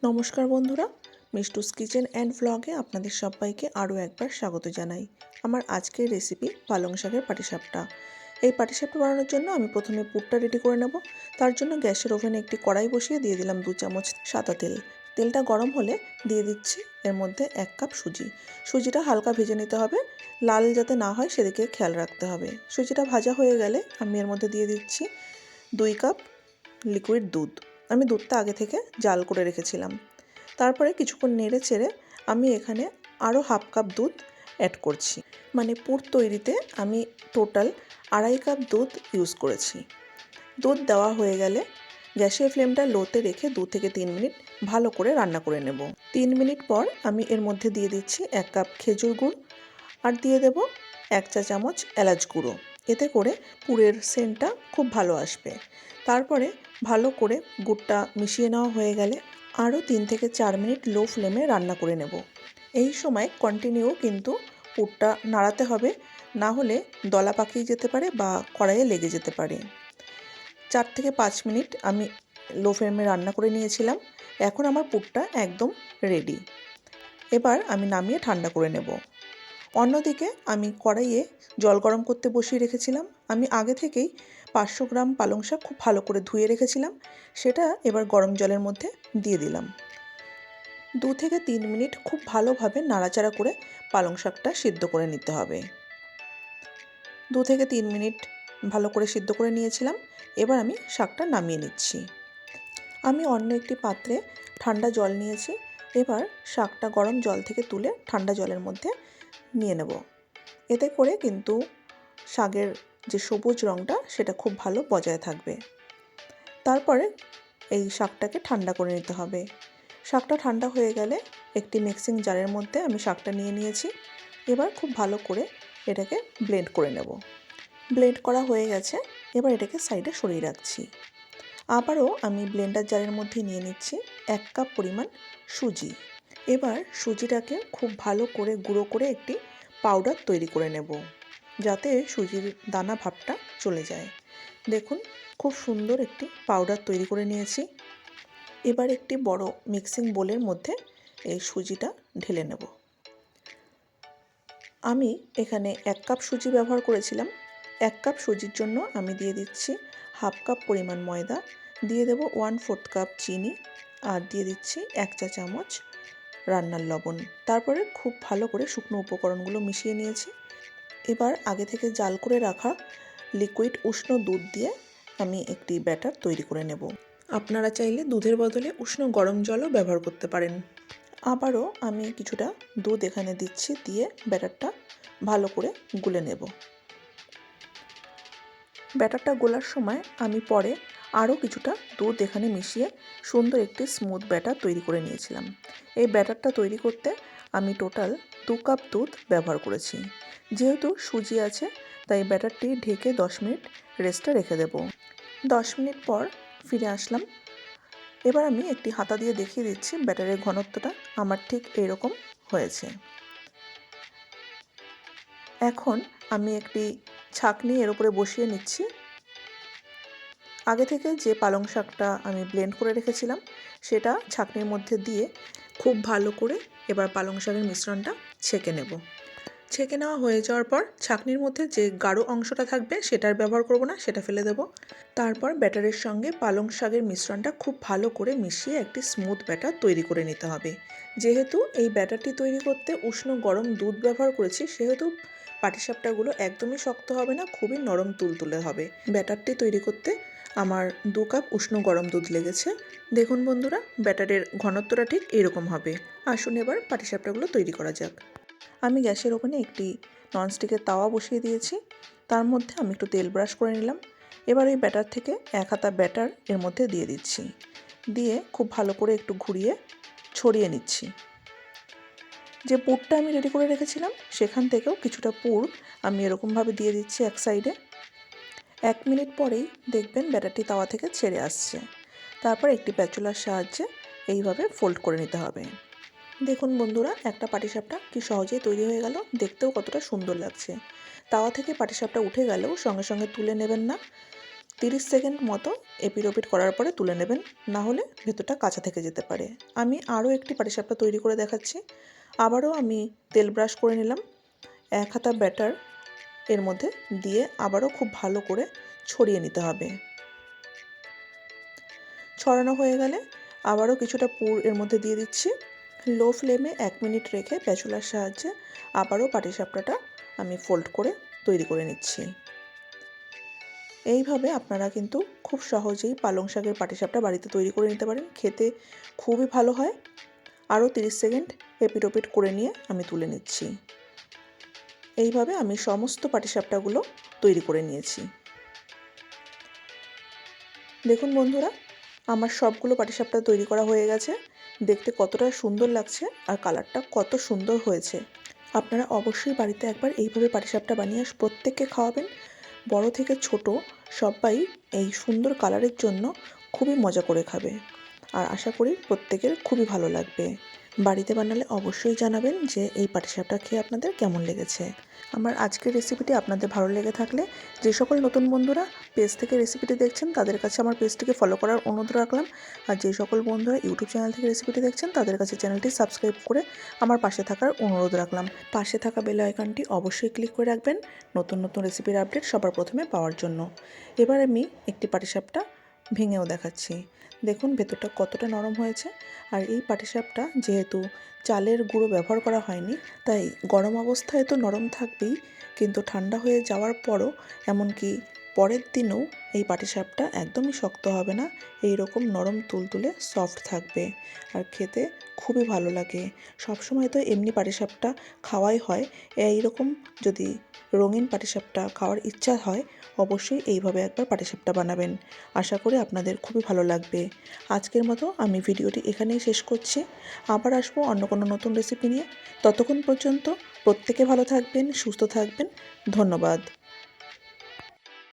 নমস্কার বন্ধুরা, মিষ্টুস kitchen and ভ্লগে আপনাদের সবাইকে আরও একবার স্বাগত জানাই। আমার আজকের রেসিপি পালং শাকের পাটিসাপটা। এই পাটিসাপটা বানানোর জন্য আমি প্রথমে পুরটা রেডি করে নেব। তার জন্য গ্যাসের ওভেনে একটি কড়াই বসিয়ে দিয়ে দিলাম 2 চামচ সাদা তেল। তেলটা গরম হলে দিয়ে দিচ্ছি এর মধ্যে 1 কাপ সুজি। সুজিটা হালকা ভেজে নিতে হবে, লাল যাতে না হয় সেদিকে খেয়াল রাখতে হবে। সুজিটা ভাজা হয়ে গেলে আমি এর মধ্যে দিয়ে দিচ্ছি 2 কাপ লিকুইড দুধ। আমি দুধটা আগে থেকে জাল করে রেখেছিলাম। তারপরে কিছুক্ষণ নেড়ে চেড়ে আমি এখানে আরও হাফ কাপ দুধ অ্যাড করছি। মানে পুর তৈরিতে আমি টোটাল 2.5 কাপ দুধ ইউজ করেছি। দুধ দেওয়া হয়ে গেলে গ্যাসের ফ্লেমটা লোতে রেখে 2 থেকে 3 মিনিট ভালো করে রান্না করে নেব। 3 মিনিট পর আমি এর মধ্যে দিয়ে দিচ্ছি 1 কাপ খেজুর গুড় আর দিয়ে দেব 1 চা চামচ এলাচ গুঁড়ো। এতে করে পুরের সেন্টটা খুব ভালো আসবে। তারপরে ভালো করে গুড়টা মিশিয়ে নেওয়া হয়ে গেলে আরও 3 থেকে 4 মিনিট লো ফ্লেমে রান্না করে নেব। এই সময় কন্টিনিউ কিন্তু পুরটা নাড়াতে হবে, না হলে দলা পাকিয়ে যেতে পারে বা কড়াইয়ে লেগে যেতে পারে। 4 থেকে 5 মিনিট আমি লো ফ্লেমে রান্না করে নিয়েছিলাম। এখন আমার পুরটা একদম রেডি। এবার আমি নামিয়ে ঠান্ডা করে নেব। অন্যদিকে আমি কড়াইয়ে জল গরম করতে বসিয়ে রেখেছিলাম। আমি আগে থেকেই 500 গ্রাম পালং শাক খুব ভালো করে ধুয়ে রেখেছিলাম, সেটা এবার গরম জলের মধ্যে দিয়ে দিলাম। 2 থেকে 3 মিনিট খুব ভালোভাবে নাড়াচাড়া করে পালং শাকটা সিদ্ধ করে নিতে হবে। 2 থেকে 3 মিনিট ভালো করে সিদ্ধ করে নিয়েছিলাম। এবার আমি শাকটা নামিয়ে নিচ্ছি। আমি অন্য একটি পাত্রে ঠান্ডা জল নিয়েছি। এবার শাকটা গরম জল থেকে তুলে ঠান্ডা জলের মধ্যে নিয়ে নেব। এতে করে কিন্তু শাকের যে সবুজ রঙটা সেটা খুব ভালো বজায় থাকবে। তারপরে এই শাকটাকে ঠান্ডা করে নিতে হবে। শাকটা ঠান্ডা হয়ে গেলে একটি মিক্সিং জারের মধ্যে আমি শাকটা নিয়ে নিয়েছি। এবার খুব ভালো করে এটাকে ব্লেন্ড করে নেব। ব্লেন্ড করা হয়ে গেছে, এবার এটাকে সাইডে সরিয়ে রাখছি। আবারও আমি ব্লেন্ডার জারের মধ্যে নিয়ে নিচ্ছি 1 কাপ পরিমাণ সুজি। এবার সুজিটাকে খুব ভালো করে গুঁড়ো করে একটি পাউডার তৈরি করে নেব, যাতে সুজির দানা ভাবটা চলে যায়। দেখুন, খুব সুন্দর একটি পাউডার তৈরি করে নিয়েছি। এবার একটি বড় মিক্সিং বোলের মধ্যে এই সুজিটা ঢেলে নেব। আমি এখানে 1 কাপ সুজি ব্যবহার করেছিলাম। 1 কাপ সুজির জন্য আমি দিয়ে দিচ্ছি হাফ কাপ পরিমাণ ময়দা, দিয়ে দেব 1/4 কাপ চিনি আর দিয়ে দিচ্ছি 1 চা চামচ রান্নার লবণ। তারপরে খুব ভালো করে শুকনো উপকরণগুলো মিশিয়ে নিয়েছি। এবার আগে থেকে জাল করে রাখা লিকুইড উষ্ণ দুধ দিয়ে আমি একটি ব্যাটার তৈরি করে নেব। আপনারা চাইলে দুধের বদলে উষ্ণ গরম জলও ব্যবহার করতে পারেন। আবারও আমি কিছুটা দুধ এখানে দিচ্ছি, দিয়ে ব্যাটারটা ভালো করে গুলে নেব। ব্যাটারটা গোলার সময় আমি পরে আরও কিছুটা দুধ এখানে মিশিয়ে সুন্দর একটি স্মুথ ব্যাটার তৈরি করে নিয়েছিলাম। এই ব্যাটারটা তৈরি করতে আমি টোটাল 2 কাপ দুধ ব্যবহার করেছি। যেহেতু সুজি আছে তাই ব্যাটারটি ঢেকে 10 মিনিট রেস্টে রেখে দেব। 10 মিনিট পর ফিরে আসলাম। এবার আমি একটি হাতা দিয়ে দেখিয়ে দিচ্ছি ব্যাটারের ঘনত্বটা আমার ঠিক এইরকম হয়েছে। এখন আমি একটি ছাঁকনি এর উপরে বসিয়ে নিচ্ছি। আগে থেকে যে পালং শাকটা আমি ব্লেন্ড করে রেখেছিলাম সেটা ছাঁকনির মধ্যে দিয়ে খুব ভালো করে এবার পালং শাকের মিশ্রণটা ছেঁকে নেব। ছেঁকে নেওয়া হয়ে যাওয়ার পর ছাঁকনির মধ্যে যে গাঢ় অংশটা থাকবে সেটার ব্যবহার করব না, সেটা ফেলে দেব। তারপর ব্যাটারের সঙ্গে পালং শাকের মিশ্রণটা খুব ভালো করে মিশিয়ে একটি স্মুথ ব্যাটার তৈরি করে নিতে হবে। যেহেতু এই ব্যাটারটি তৈরি করতে উষ্ণ গরম দুধ ব্যবহার করেছি, সেহেতু পাটিসাপটাগুলো একদমই শক্ত হবে না, খুবই নরম তুলতুলে হবে। ব্যাটারটি তৈরি করতে আমার 2 কাপ উষ্ণ গরম দুধ লেগেছে। দেখুন বন্ধুরা, ব্যাটারের ঘনত্বটা ঠিক এরকম হবে। আসুন এবার পাটিসাপটাগুলো তৈরি করা যাক। আমি গ্যাসের ওভেনে একটি ননস্টিকের তাওয়া বসিয়ে দিয়েছি। তার মধ্যে আমি একটু তেল ব্রাশ করে নিলাম। এবার এই ব্যাটার থেকে 1 হাতা ব্যাটার এর মধ্যে দিয়ে দিচ্ছি, দিয়ে খুব ভালো করে একটু ঘুরিয়ে ছড়িয়ে নিচ্ছি। যে পুরটা আমি রেডি করে রেখেছিলাম সেখান থেকেও কিছুটা পুর আমি এরকমভাবে দিয়ে দিচ্ছি এক সাইডে। 1 মিনিট পরেই দেখবেন ব্যাটারটি তাওয়া থেকে ছেড়ে আসছে। তারপর একটি প্যাচুলার সাহায্যে এইভাবে ফোল্ড করে নিতে হবে। দেখুন বন্ধুরা, একটা পাটিসাপটা কি সহজেই তৈরি হয়ে গেল, দেখতেও কতটা সুন্দর লাগছে। তাওয়া থেকে পাটিসাপটা উঠে গেলেও সঙ্গে সঙ্গে তুলে নেবেন না, 30 সেকেন্ড মতো এপিট ওপিট করার পরে তুলে নেবেন, না হলে ভেতরটা কাঁচা থেকে যেতে পারে। আমি আরও একটি পাটিসাপটা তৈরি করে দেখাচ্ছি। আবারও আমি তেল ব্রাশ করে নিলাম, 1 হাতা ব্যাটার এর মধ্যে দিয়ে আবারও খুব ভালো করে ছড়িয়ে নিতে হবে। ছড়ানো হয়ে গেলে আবারও কিছুটা পুর এর মধ্যে দিয়ে দিচ্ছি। লো ফ্লেমে 1 মিনিট রেখে স্প্যাচুলার সাহায্যে আবারও পাটিসাপটাটা আমি ফোল্ড করে তৈরি করে নিচ্ছি। এইভাবে আপনারা কিন্তু খুব সহজেই পালং শাকের পাটিসাপটা বাড়িতে তৈরি করে নিতে পারেন। খেতে খুবই ভালো হয়। আরও 30 সেকেন্ড এপিট ওপিট করে নিয়ে আমি তুলে নিচ্ছি। এইভাবে আমি সমস্ত পাটিসাপটাগুলো তৈরি করে নিয়েছি। দেখুন বন্ধুরা, আমার সবগুলো পাটিসাপটা তৈরি করা হয়ে গেছে। দেখতে কতটা সুন্দর লাগছে আর কালারটা কত সুন্দর হয়েছে। আপনারা অবশ্যই বাড়িতে একবার এইভাবে পাটিসাপটা বানিয়ে প্রত্যেককে খাওয়াবেন। বড় থেকে ছোট সবাই এই সুন্দর কালারের জন্য খুবই মজা করে খাবে, আর আশা করি প্রত্যেকের খুবই ভালো লাগবে। বাড়িতে বানালে অবশ্যই জানাবেন যে এই পাটিসাপটা খেয়ে আপনাদের কেমন লেগেছে। আমার আজকের রেসিপিটি আপনাদের ভালো লেগে থাকলে যে সকল নতুন বন্ধুরা পেজ থেকে রেসিপিটি দেখছেন তাদের কাছে আমার পেজটিকে ফলো করার অনুরোধ রাখলাম, আর যে সকল বন্ধুরা ইউটিউব চ্যানেল থেকে রেসিপিটি দেখছেন তাদের কাছে চ্যানেলটি সাবস্ক্রাইব করে আমার পাশে থাকার অনুরোধ রাখলাম। পাশে থাকা বেল আইকনটি অবশ্যই ক্লিক করে রাখবেন নতুন নতুন রেসিপির আপডেট সবার প্রথমে পাওয়ার জন্য। এবার আমি একটি পাটিসাপটা ভেঙেও দেখাচ্ছি। দেখুন ভেতরটা কতটা নরম হয়েছে। আর এই পাটিসাপটা যেহেতু চালের গুঁড়ো ব্যবহার করা হয়নি, তাই গরম অবস্থায় তো নরম থাকবেই, কিন্তু ঠান্ডা হয়ে যাওয়ার পরও এমনকি পরের দিনও এই পাটিসাপটা একদমই শক্ত হবে না, এই রকম নরম তুলতুলে সফট থাকবে আর খেতে খুবই ভালো লাগে। সবসময় তো এমনি পাটিসাপটা খাওয়াই হয়, এই রকম যদি রঙিন পাটিসাপটা খাওয়ার ইচ্ছা হয় অবশ্যই এইভাবে একবার পাটিসাপটা বানাবেন। আশা করি আপনাদের খুবই ভালো লাগবে। আজকের মতো আমি ভিডিওটি এখানেই শেষ করছি। আবার আসবো অন্য কোনো নতুন রেসিপি নিয়ে। ততক্ষণ পর্যন্ত প্রত্যেকে ভালো থাকবেন, সুস্থ থাকবেন। ধন্যবাদ।